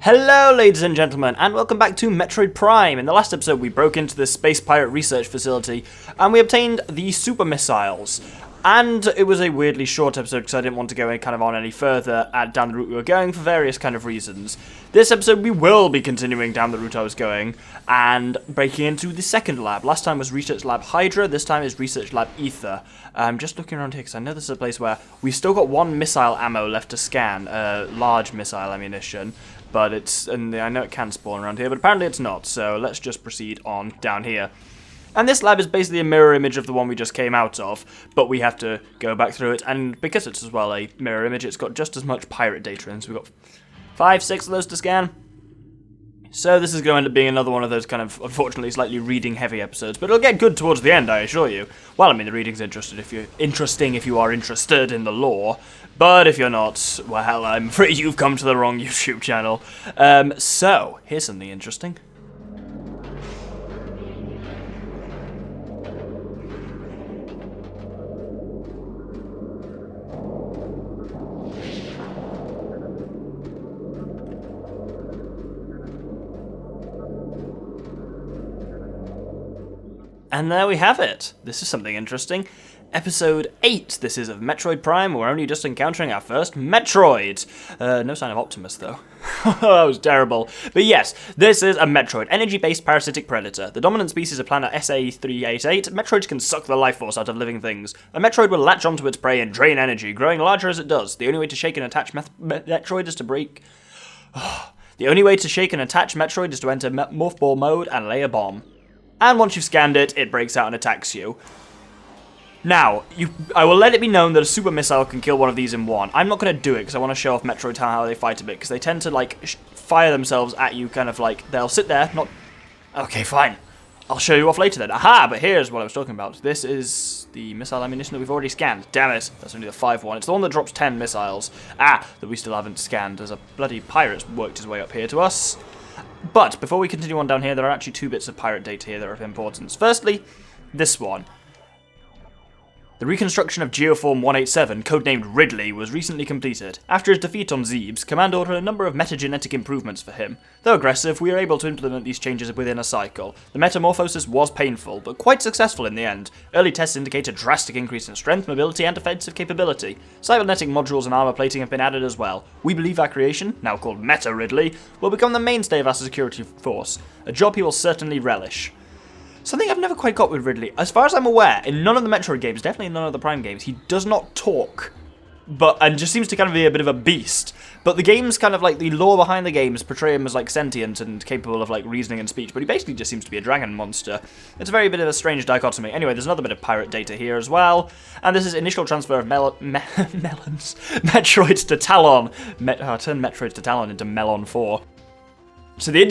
Hello ladies and gentlemen, and welcome back to Metroid Prime. In the last episode we broke into the Space Pirate Research Facility and we obtained the super missiles. And it was a weirdly short episode because I didn't want to go on any further down the route we were going for various kind of reasons. This episode we will be continuing down the route I was going and breaking into the second lab. Last time was Research Lab Hydra, this time is Research Lab Ether. I'm just looking around here because I know this is a place where we've still got one missile ammo left to scan, large missile ammunition. But I know it can spawn around here, but apparently it's not, so let's just proceed on down here. And this lab is basically a mirror image of the one we just came out of, but we have to go back through it, and because it's as well a mirror image, it's got just as much pirate data in, so we've got 5, 6 of those to scan. So this is going to end up being another one of those kind of, unfortunately, slightly reading-heavy episodes, but it'll get good towards the end, I assure you. Well, I mean, the reading's interesting if you are interested in the lore, but if you're not, well, I'm afraid you've come to the wrong YouTube channel. So, here's something interesting. And there we have it. This is something interesting. Episode 8, this is of Metroid Prime. We're only just encountering our first Metroid. No sign of Optimus, though. That was terrible. But yes, this is a Metroid, energy-based parasitic predator. The dominant species of planet SA-388, Metroids can suck the life force out of living things. A Metroid will latch onto its prey and drain energy, growing larger as it does. The only way to shake and attach Metroid is to break... The only way to shake and attach Metroid is to enter Morphball mode and lay a bomb. And once you've scanned it, it breaks out and attacks you. Now, I will let it be known that a super missile can kill one of these in one. I'm not going to do it because I want to show off Metroid how they fight a bit, because they tend to, fire themselves at you, they'll sit there, not... Okay, fine. I'll show you off later then. Aha, but here's what I was talking about. This is the missile ammunition that we've already scanned. Damn it, that's only the 5 one. It's the one that drops 10 missiles. That we still haven't scanned. There's a bloody pirate's worked his way up here to us. But before we continue on down here, there are actually 2 bits of pirate data here that are of importance. Firstly, this one. The reconstruction of Geoform 187, codenamed Ridley, was recently completed. After his defeat on Zebes, Command ordered a number of metagenetic improvements for him. Though aggressive, we were able to implement these changes within a cycle. The metamorphosis was painful, but quite successful in the end. Early tests indicate a drastic increase in strength, mobility, and defensive capability. Cybernetic modules and armor plating have been added as well. We believe our creation, now called Meta Ridley, will become the mainstay of our security force, a job he will certainly relish. Something I've never quite got with Ridley. As far as I'm aware, in none of the Metroid games, definitely in none of the Prime games, he does not talk. And just seems to kind of be a bit of a beast. But the games the lore behind the games portray him as sentient and capable of reasoning and speech, but he basically just seems to be a dragon monster. It's a very bit of a strange dichotomy. Anyway, there's another bit of pirate data here as well. And this is initial transfer of Metroids to Talon. I turned Metroids to Talon into Melon 4. So the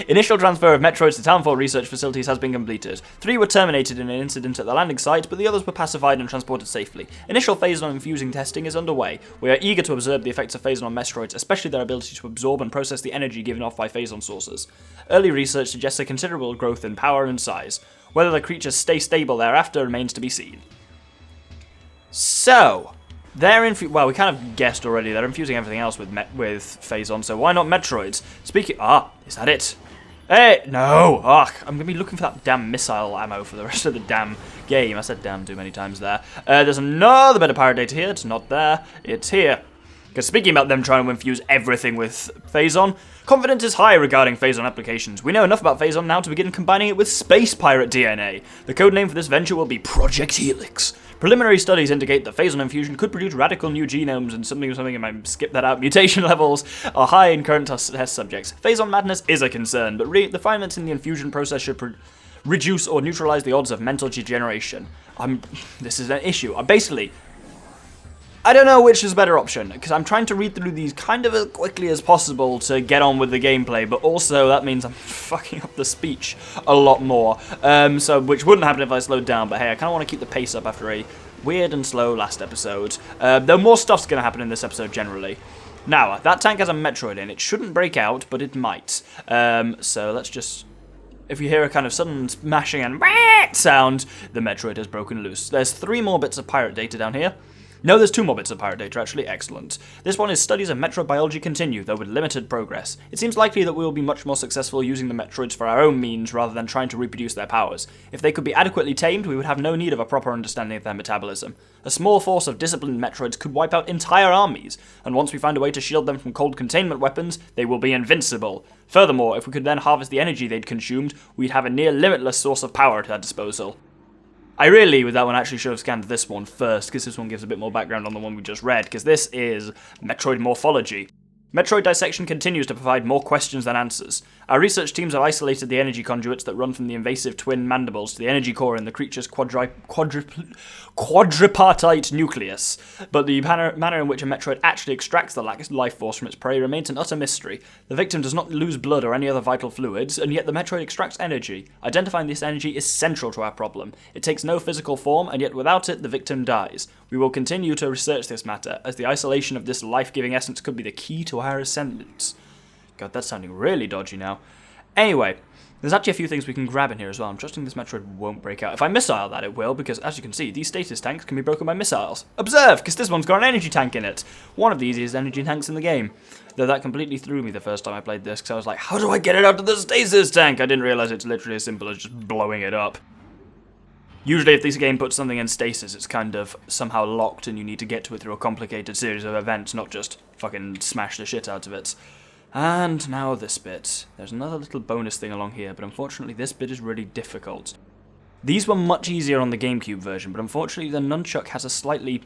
initial transfer of Metroids to Talon 4 research facilities has been completed. 3 were terminated in an incident at the landing site, but the others were pacified and transported safely. Initial phase-on infusing testing is underway. We are eager to observe the effects of phase-on on Metroids, especially their ability to absorb and process the energy given off by phase-on sources. Early research suggests a considerable growth in power and size. Whether the creatures stay stable thereafter remains to be seen. So... well, we kind of guessed already, they're infusing everything else with phase-on, so why not Metroids? Is that it? Hey, no! I'm going to be looking for that damn missile ammo for the rest of the damn game. I said damn too many times there. There's another bit of pirate data here. It's not there. It's here. Because speaking about them trying to infuse everything with phase-on, confidence is high regarding phase-on applications. We know enough about phase-on now to begin combining it with space pirate DNA. The codename for this venture will be Project Helix. Preliminary studies indicate that phase-on infusion could produce radical new genomes and something, I might skip that out, mutation levels are high in current test subjects. Phase-on madness is a concern, but refinements in the infusion process should reduce or neutralize the odds of mental degeneration. This is an issue. I don't know which is a better option, because I'm trying to read through these kind of as quickly as possible to get on with the gameplay, but also that means I'm fucking up the speech a lot more, which wouldn't happen if I slowed down, but hey, I kind of want to keep the pace up after a weird and slow last episode. Though more stuff's going to happen in this episode generally. Now, that tank has a Metroid in. It shouldn't break out, but it might. So let's just... If you hear a kind of sudden smashing and sound, the Metroid has broken loose. There's 3 more bits of pirate data down here. No, there's 2 more bits of pirate data, actually. Excellent. This one is studies of Metroid biology continue, though with limited progress. It seems likely that we will be much more successful using the Metroids for our own means rather than trying to reproduce their powers. If they could be adequately tamed, we would have no need of a proper understanding of their metabolism. A small force of disciplined Metroids could wipe out entire armies, and once we find a way to shield them from cold containment weapons, they will be invincible. Furthermore, if we could then harvest the energy they'd consumed, we'd have a near limitless source of power at our disposal. I really, with that one, actually should have scanned this one first, because this one gives a bit more background on the one we just read, because this is Metroid morphology. Metroid dissection continues to provide more questions than answers. Our research teams have isolated the energy conduits that run from the invasive twin mandibles to the energy core in the creature's quadripartite nucleus, but the manner in which a Metroid actually extracts the life force from its prey remains an utter mystery. The victim does not lose blood or any other vital fluids, and yet the Metroid extracts energy. Identifying this energy is central to our problem. It takes no physical form, and yet without it, the victim dies. We will continue to research this matter, as the isolation of this life-giving essence could be the key to our ascendance. God, that's sounding really dodgy now. Anyway, there's actually a few things we can grab in here as well. I'm trusting this Metroid won't break out. If I missile that, it will, because as you can see, these stasis tanks can be broken by missiles. Observe, because this one's got an energy tank in it. One of the easiest energy tanks in the game. Though that completely threw me the first time I played this, because I was like, how do I get it out of the stasis tank? I didn't realize it's literally as simple as just blowing it up. Usually if this game puts something in stasis, it's kind of somehow locked and you need to get to it through a complicated series of events, not just fucking smash the shit out of it. And now this bit. There's another little bonus thing along here, but unfortunately this bit is really difficult. These were much easier on the GameCube version, but unfortunately the nunchuck has a slightly,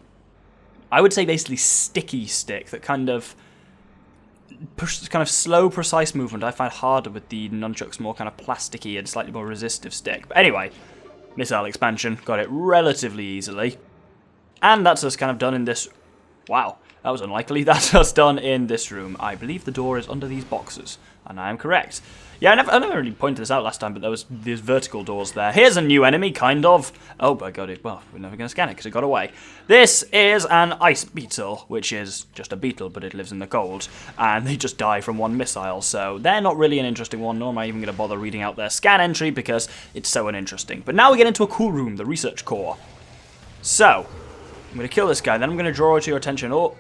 I would say basically sticky stick that kind of slow, precise movement I find harder with the nunchuck's more kind of plasticky and slightly more resistive stick. But anyway, missile expansion, got it relatively easily. And that's us kind of done in this... Wow, that was unlikely. That's us done in this room. I believe the door is under these boxes, and I am correct. Yeah, I never really pointed this out last time, but there was these vertical doors there. Here's a new enemy, kind of. Oh, but I got it. Well, we're never going to scan it because it got away. This is an ice beetle, which is just a beetle, but it lives in the cold. And they just die from one missile, so they're not really an interesting one, nor am I even going to bother reading out their scan entry because it's so uninteresting. But now we get into a cool room, the research core. So, I'm going to kill this guy, then I'm going to draw to your attention. Oh,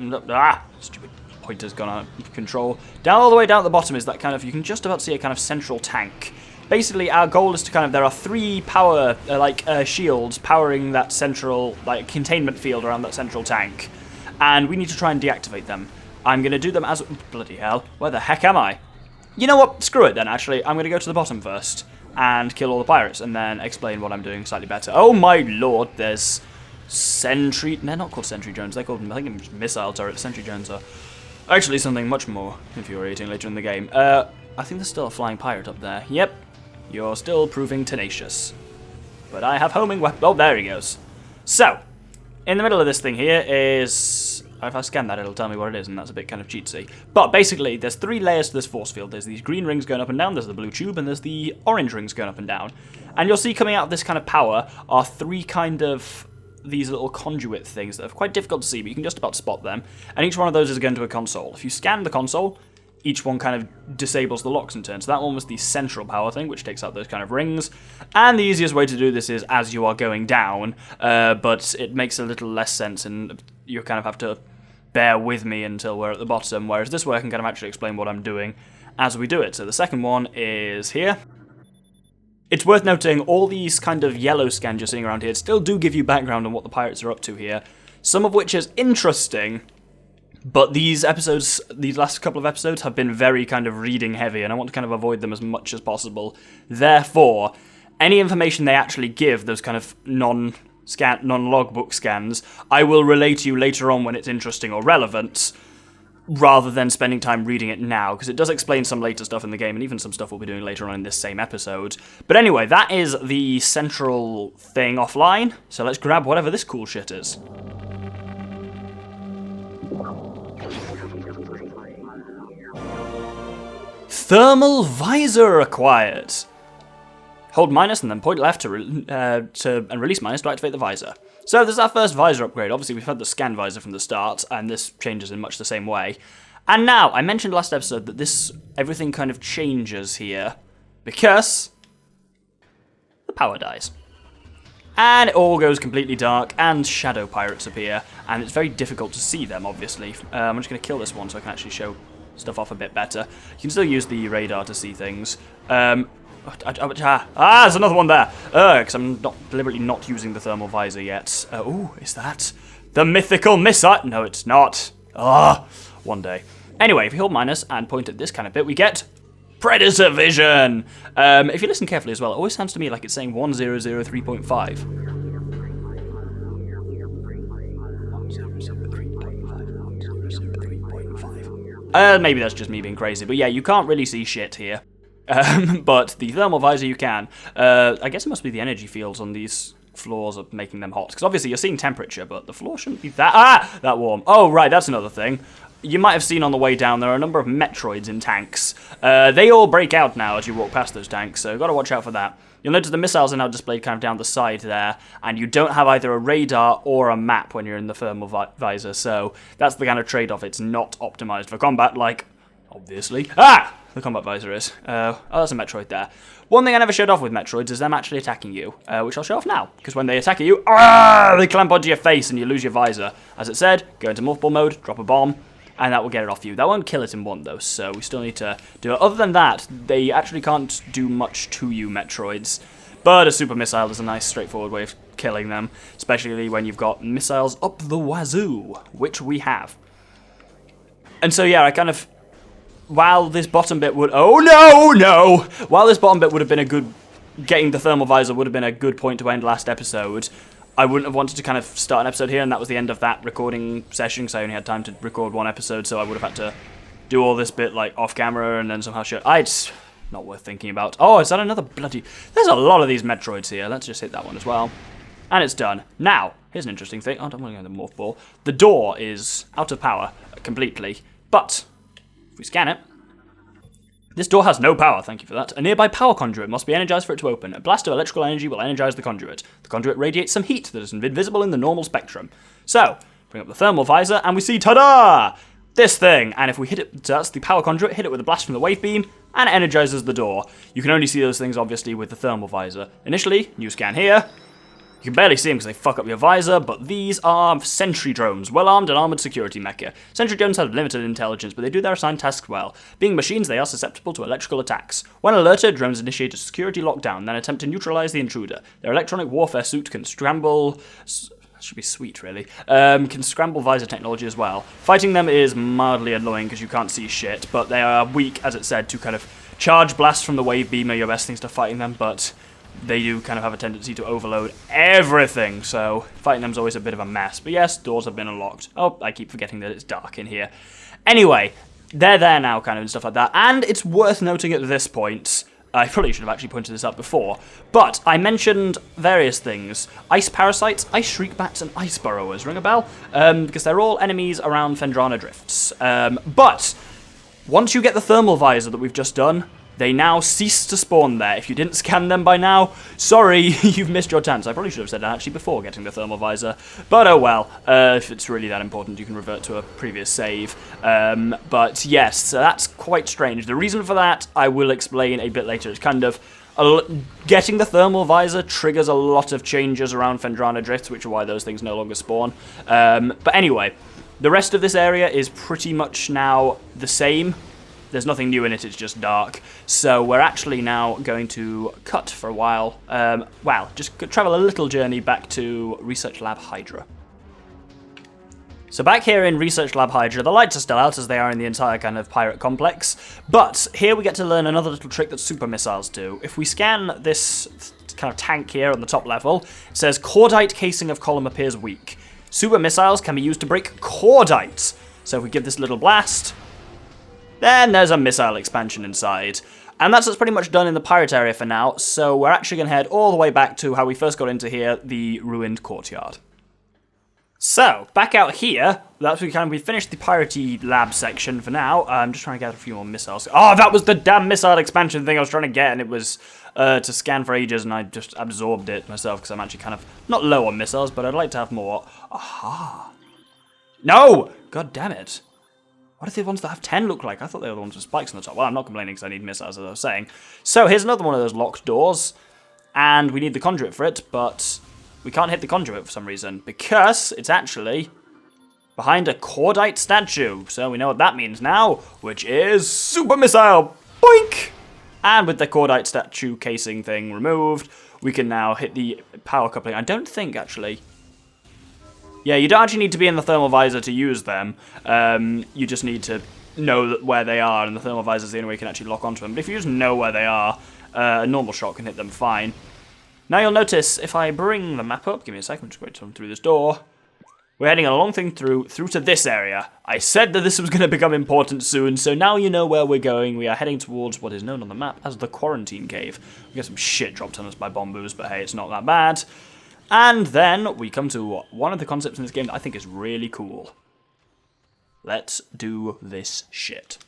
stupid pointer's gone out of control. Down all the way down at the bottom is that kind of, you can just about see a kind of central tank. Basically, our goal is to kind of, there are 3 power, shields powering that central, containment field around that central tank. And we need to try and deactivate them. I'm going to do them as, bloody hell, where the heck am I? You know what, screw it then, actually. I'm going to go to the bottom first and kill all the pirates and then explain what I'm doing slightly better. Oh my lord, there's sentry, they're not called sentry drones, they're called, I think, missile turrets. Sentry drones are actually something much more infuriating later in the game. I think there's still a flying pirate up there. Yep, you're still proving tenacious. But I have homing weapon. Oh, there he goes. So, in the middle of this thing here is... If I scan that, it'll tell me what it is, and that's a bit kind of cheatsy. But basically, there's 3 layers to this force field. There's these green rings going up and down, there's the blue tube, and there's the orange rings going up and down. And you'll see coming out of this kind of power are 3 kind of... these little conduit things that are quite difficult to see, but you can just about spot them. And each one of those is going to a console. If you scan the console, each one kind of disables the locks in turn. So that one was the central power thing, which takes out those kind of rings. And the easiest way to do this is as you are going down, but it makes a little less sense, and you kind of have to bear with me until we're at the bottom, whereas this way I can kind of actually explain what I'm doing as we do it. So the second one is here. It's worth noting, all these kind of yellow scans you're seeing around here still do give you background on what the pirates are up to here, some of which is interesting, but these last couple of episodes have been very kind of reading heavy, and I want to kind of avoid them as much as possible. Therefore, any information they actually give, those kind of non-logbook scans, I will relay to you later on when it's interesting or relevant, rather than spending time reading it now, because it does explain some later stuff in the game, and even some stuff we'll be doing later on in this same episode. But anyway, that is the central thing offline, so let's grab whatever this cool shit is. Thermal visor acquired! Hold minus and then point left and release minus to activate the visor. So this is our first visor upgrade. Obviously we've had the scan visor from the start, and this changes in much the same way. And now, I mentioned last episode that everything kind of changes here, because the power dies. And it all goes completely dark, and shadow pirates appear, and it's very difficult to see them, obviously. I'm just going to kill this one so I can actually show stuff off a bit better. You can still use the radar to see things. There's another one there! Because I'm deliberately not using the thermal visor yet. Oh, is that the mythical missile? No, it's not. One day. Anyway, if you hold minus and point at this kind of bit, we get Predator Vision! If you listen carefully as well, it always sounds to me like it's saying 1003.5. 1003.5. Maybe that's just me being crazy, but yeah, you can't really see shit here. But the thermal visor you can. I guess it must be the energy fields on these floors of making them hot. Because obviously you're seeing temperature, but the floor shouldn't be that warm. Oh, right, that's another thing. You might have seen on the way down, there are a number of Metroids in tanks. They all break out now as you walk past those tanks, so you've got to watch out for that. You'll notice the missiles are now displayed kind of down the side there, and you don't have either a radar or a map when you're in the thermal visor, so that's the kind of trade-off. It's not optimized for combat, like, obviously. The combat visor is. Oh, that's a Metroid there. One thing I never showed off with Metroids is them actually attacking you, which I'll show off now, because when they attack you, they clamp onto your face and you lose your visor. As it said, go into multiple mode, drop a bomb, and that will get it off you. That won't kill it in one, though, so we still need to do it. Other than that, they actually can't do much to you, Metroids. But a super missile is a nice, straightforward way of killing them, especially when you've got missiles up the wazoo, which we have. And so, yeah, I kind of... While this bottom bit would... Oh, no! While this bottom bit would have been a good... Getting the thermal visor would have been a good point to end last episode, I wouldn't have wanted to kind of start an episode here, and that was the end of that recording session, because I only had time to record one episode, so I would have had to do all this bit, like, off-camera, and then somehow show... It's not worth thinking about. Oh, is that another bloody... There's a lot of these Metroids here. Let's just hit that one as well. And it's done. Now, here's an interesting thing. Oh, I don't want to go to the morph ball. The door is out of power completely, but if we scan it, this door has no power, thank you for that. A nearby power conduit must be energized for it to open. A blast of electrical energy will energize the conduit. The conduit radiates some heat that is invisible in the normal spectrum. So, bring up the thermal visor, and we see, ta-da! This thing. And if we hit it, that's the power conduit, hit it with a blast from the wave beam, and it energizes the door. You can only see those things, obviously, with the thermal visor. Initially, new scan here. You can barely see them because they fuck up your visor, but these are sentry drones, well-armed and armoured security mecha. Sentry drones have limited intelligence, but they do their assigned tasks well. Being machines, they are susceptible to electrical attacks. When alerted, drones initiate a security lockdown, then attempt to neutralise the intruder. Their electronic warfare suit can scramble... should be sweet, really. Can scramble visor technology as well. Fighting them is mildly annoying because you can't see shit, but they are weak, as it said, to kind of charge blasts from the wave beam are your best things to fighting them, but they do kind of have a tendency to overload everything, so fighting them is always a bit of a mess. But yes, doors have been unlocked. Oh, I keep forgetting that it's dark in here. Anyway, they're there now, kind of, and stuff like that. And it's worth noting at this point, I probably should have actually pointed this out before, but I mentioned various things. Ice parasites, ice shriek bats, and ice burrowers. Ring a bell? Because they're all enemies around Phendrana Drifts. But once you get the thermal visor that we've just done, they now cease to spawn there. If you didn't scan them by now, sorry, you've missed your chance. I probably should have said that actually before getting the thermal visor, but oh well. If it's really that important, you can revert to a previous save. But yes, so that's quite strange. The reason for that, I will explain a bit later. It's kind of... getting the thermal visor triggers a lot of changes around Phendrana Drifts, which are why those things no longer spawn. But anyway, the rest of this area is pretty much now the same. There's nothing new in it, it's just dark. So we're actually now going to cut for a while. Well, just travel a little journey back to Research Lab Hydra. So back here in Research Lab Hydra, the lights are still out as they are in the entire kind of pirate complex. But here we get to learn another little trick that super missiles do. If we scan this kind of tank here on the top level, it says cordite casing of column appears weak. Super missiles can be used to break cordite. So if we give this a little blast, then there's a missile expansion inside. And that's what's pretty much done in the pirate area for now, so we're actually going to head all the way back to how we first got into here, the ruined courtyard. So, back out here, we finished the piratey lab section for now. I'm just trying to get a few more missiles. Oh, that was the damn missile expansion thing I was trying to get, and it was to scan for ages, and I just absorbed it myself, because I'm actually kind of not low on missiles, but I'd like to have more. Aha! No! God damn it. What do the ones that have 10 look like? I thought they were the ones with spikes on the top. Well, I'm not complaining because I need missiles, as I was saying. So here's another one of those locked doors. And we need the conduit for it, but we can't hit the conduit for some reason, because it's actually behind a cordite statue. So we know what that means now, which is super missile. Boink! And with the cordite statue casing thing removed, we can now hit the power coupling. I don't think, actually. Yeah, you don't actually need to be in the thermal visor to use them. You just need to know where they are, and the thermal visor is the only way you can actually lock onto them. But if you just know where they are, a normal shot can hit them fine. Now you'll notice, if I bring the map up, give me a second, I'm just going to come through this door. We're heading a long thing through to this area. I said that this was going to become important soon, so now you know where we're going. We are heading towards what is known on the map as the Quarantine Cave. We get some shit dropped on us by bombos, but hey, it's not that bad. And then we come to one of the concepts in this game that I think is really cool. Let's do this shit.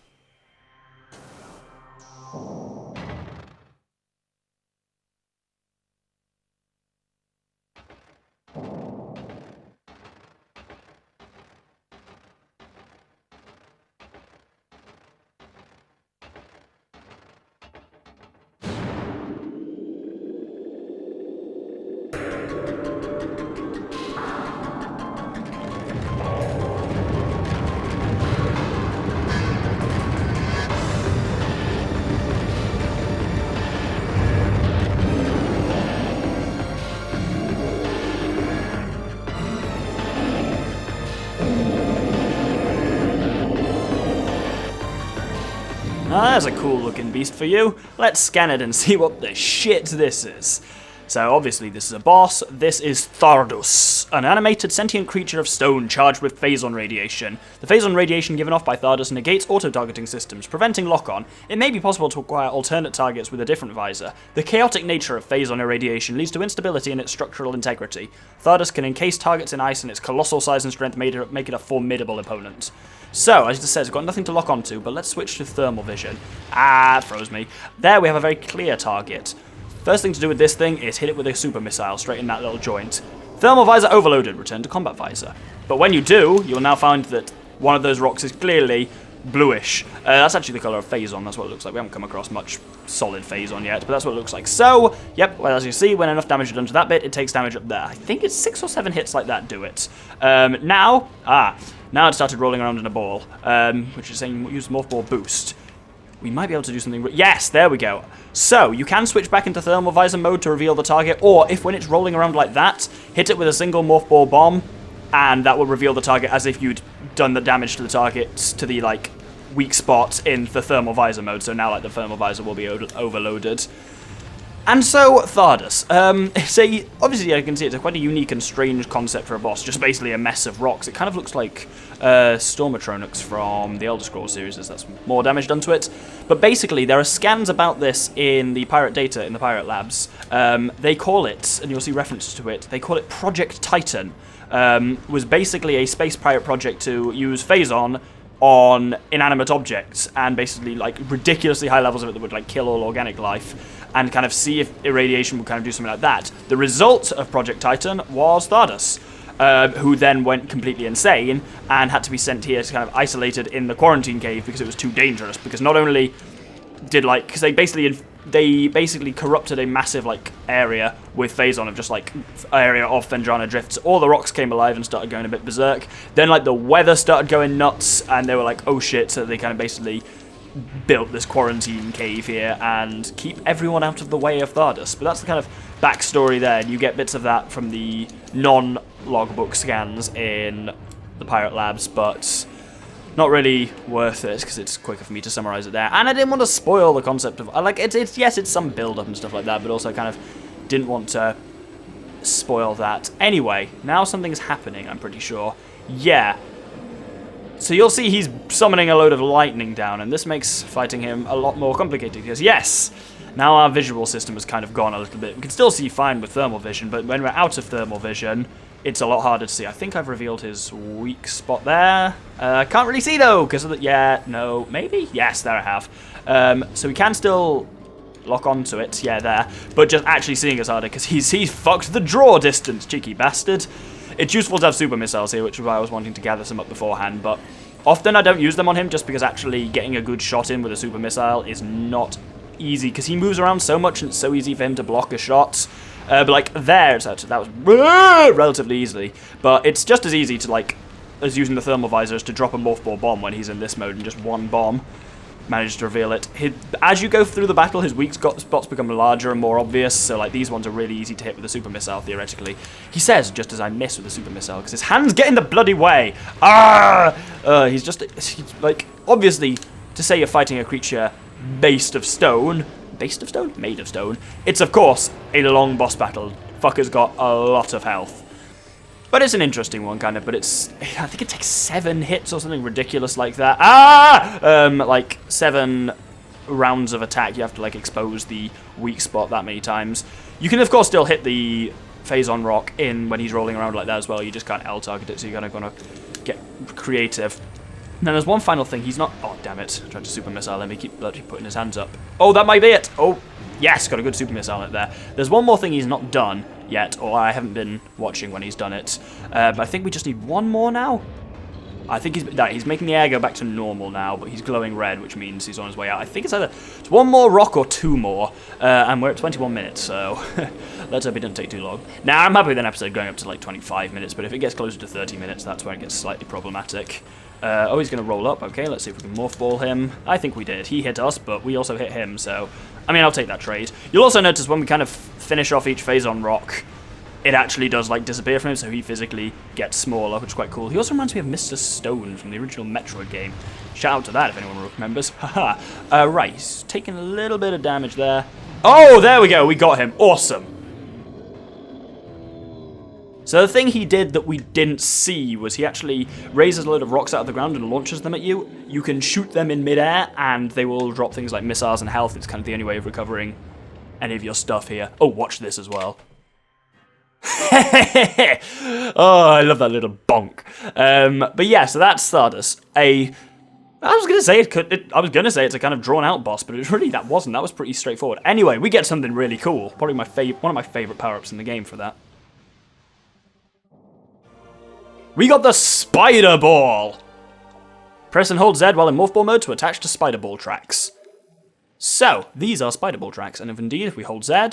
There's a cool looking beast for you. Let's scan it and see what the shit this is. So obviously this is a boss. This is Thardus, an animated sentient creature of stone charged with phazon radiation. The phazon radiation given off by Thardus negates auto-targeting systems, preventing lock-on. It may be possible to acquire alternate targets with a different visor. The chaotic nature of phazon irradiation leads to instability in its structural integrity. Thardus can encase targets in ice, and its colossal size and strength make it a formidable opponent. So, as it says, we've got nothing to lock onto, but let's switch to thermal vision. Ah, it froze me. There we have a very clear target. First thing to do with this thing is hit it with a super missile straight in that little joint. Thermal visor overloaded, return to combat visor. But when you do, you'll now find that one of those rocks is clearly bluish. That's actually the color of phazon, that's what it looks like. We haven't come across much solid phazon yet, but that's what it looks like. So, yep, well, as you see, when enough damage is done to that bit, it takes damage up there. I think it's 6 or 7 hits like that do it. Now it started rolling around in a ball, which is saying use morph ball boost. We might be able to do something. Yes, there we go. So, you can switch back into thermal visor mode to reveal the target, or if when it's rolling around like that, hit it with a single morph ball bomb, and that will reveal the target as if you'd done the damage to the target, to the, like, weak spot in the thermal visor mode. So now, like, the thermal visor will be overloaded. And so, Thardus. Obviously, I can see it's quite a unique and strange concept for a boss, just basically a mess of rocks. It kind of looks like Stormatronyx from the Elder Scrolls series, as that's more damage done to it. But basically, there are scans about this in the pirate data, in the pirate labs. They call it, and you'll see references to it, they call it Project Titan. Was basically a space pirate project to use phazon on inanimate objects, and basically, like, ridiculously high levels of it that would, like, kill all organic life, and kind of see if irradiation would kind of do something like that. The result of Project Titan was Thardus, who then went completely insane and had to be sent here to kind of isolated in the quarantine cave because it was too dangerous. Because not only did, like, because they basically corrupted a massive, like, area with phazon of just, like, area of Fendrana drifts. All the rocks came alive and started going a bit berserk. Then, like, the weather started going nuts, and they were like, oh shit, so they kind of basically built this quarantine cave here and keep everyone out of the way of Thardus. But that's the kind of backstory there, and you get bits of that from the non-logbook scans in the pirate labs, but not really worth it because it's quicker for me to summarize it there. And I didn't want to spoil the concept of, like, yes, it's some build-up and stuff like that, but also kind of didn't want to spoil that. Anyway, now something's happening, I'm pretty sure. Yeah. So you'll see he's summoning a load of lightning down, and this makes fighting him a lot more complicated, because yes, now our visual system has kind of gone a little bit. We can still see fine with thermal vision, but when we're out of thermal vision, it's a lot harder to see. I think I've revealed his weak spot there. Can't really see, though, because of the... Yeah, no, maybe? Yes, there I have. So we can still lock onto it. Yeah, there. But just actually seeing is harder, because he's fucked the draw distance, cheeky bastard. It's useful to have super missiles here, which is why I was wanting to gather some up beforehand, but often I don't use them on him just because actually getting a good shot in with a super missile is not easy, because he moves around so much and it's so easy for him to block a shot. But like there, that was relatively easily. But it's just as easy to like as using the thermal visors to drop a morph ball bomb when he's in this mode, and just one bomb manages to reveal it. As you go through the battle, his weak spots become larger and more obvious, so like these ones are really easy to hit with a super missile, theoretically. He says, just as I miss with the super missile, because his hands get in the bloody way. He's like, obviously, to say you're fighting a creature based of stone, made of stone, it's of course a long boss battle. Fucker's got a lot of health. But it's an interesting one, kind of, but it's, I think it takes 7 hits or something ridiculous like that. Like 7 rounds of attack, you have to, like, expose the weak spot that many times. You can, of course, still hit the phase-on rock in when he's rolling around like that as well. You just can't L-target it, so you're kind of going to get creative. And then there's one final thing. He's not, oh, damn it. Tried to super missile, let me keep bloody putting his hands up. Oh, that might be it. Oh, yes, got a good super missile in there. There's one more thing he's not done yet, or I haven't been watching when he's done it. But I think we just need one more now. I think he's making the air go back to normal now, but he's glowing red, which means he's on his way out. I think it's either one more rock or 2 more, and we're at 21 minutes, so let's hope it doesn't take too long. Now, I'm happy with an episode going up to like 25 minutes, but if it gets closer to 30 minutes, that's where it gets slightly problematic. Oh, he's going to roll up. Okay, let's see if we can morph ball him. I think we did. He hit us, but we also hit him, so I mean, I'll take that trade. You'll also notice when we kind of finish off each phase on rock, it actually does like disappear from him, so he physically gets smaller, which is quite cool. He also reminds me of Mr. Stone from the original Metroid game. Shout out to that if anyone remembers. Haha. Right, he's taking a little bit of damage there. Oh, there we go. We got him. Awesome. So the thing he did that we didn't see was he actually raises a load of rocks out of the ground and launches them at you. You can shoot them in midair, and they will drop things like missiles and health. It's kind of the only way of recovering any of your stuff here. Oh, watch this as well. Oh, I love that little bonk. But yeah, so that's Thardus. I was gonna say it's a kind of drawn out boss, but it really that wasn't. That was pretty straightforward. Anyway, we get something really cool. Probably one of my favorite power-ups in the game for that. We got the Spider Ball. Press and hold Z while in Morph Ball mode to attach to Spider Ball tracks. So these are Spider Ball tracks, and if indeed if we hold Z.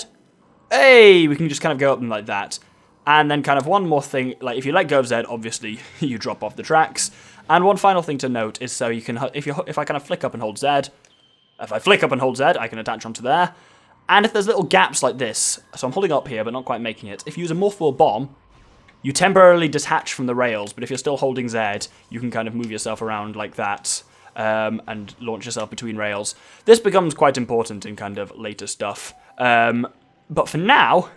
Hey, we can just kind of go up them like that. And then kind of one more thing, like if you let go of Z, obviously you drop off the tracks. And one final thing to note is so you can, if I kind of flick up and hold Z, if I flick up and hold Z, I can attach onto there. And if there's little gaps like this, so I'm holding up here but not quite making it, if you use a Morph Ball bomb, you temporarily detach from the rails, but if you're still holding Z, you can kind of move yourself around like that. And launch yourself between rails. This becomes quite important in kind of later stuff. But for now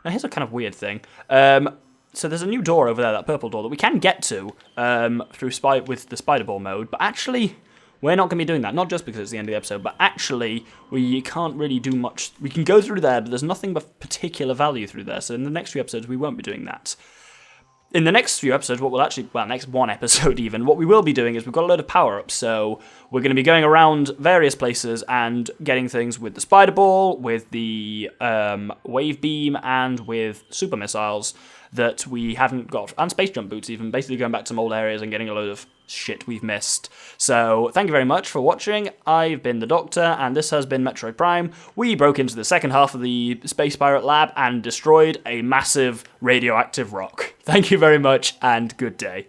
here's a kind of weird thing. So there's a new door over there, that purple door, that we can get to with the Spider Ball mode, but actually we're not going to be doing that, not just because it's the end of the episode, but actually we can't really do much. We can go through there, but there's nothing of particular value through there, so in the next few episodes we won't be doing that. In the next few episodes, next one episode even, what we will be doing is we've got a load of power-ups, so we're going to be going around various places and getting things with the Spider Ball, with the Wave Beam, and with Super Missiles that we haven't got, and Space Jump Boots even, basically going back to some old areas and getting a load of shit we've missed. So, thank you very much for watching. I've been the Doctor, and this has been Metroid Prime. We broke into the second half of the Space Pirate Lab and destroyed a massive radioactive rock. Thank you very much, and good day.